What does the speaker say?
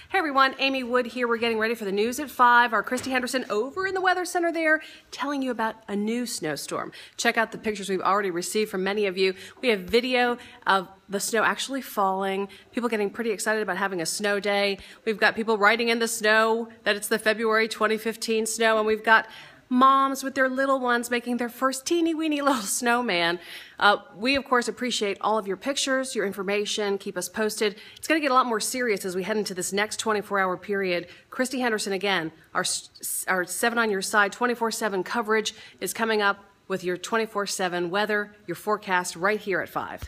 Hey everyone, Amy Wood here. We're getting ready for the news at 5. Our Christy Henderson over in the Weather Center there telling you about a new snowstorm. Check out the pictures we've already received from many of you. We have video of the snow actually falling, people getting pretty excited about having a snow day. We've got people writing in the snow that it's the February 2015 snow, and we've got moms with their little ones making their first teeny weeny little snowman. We of course appreciate all of your pictures, your information, keep us posted. It's going to get a lot more serious as we head into this next 24-hour period. Christy Henderson again, our 7 on your side 24/7 coverage is coming up with your 24/7 weather, your forecast right here at 5.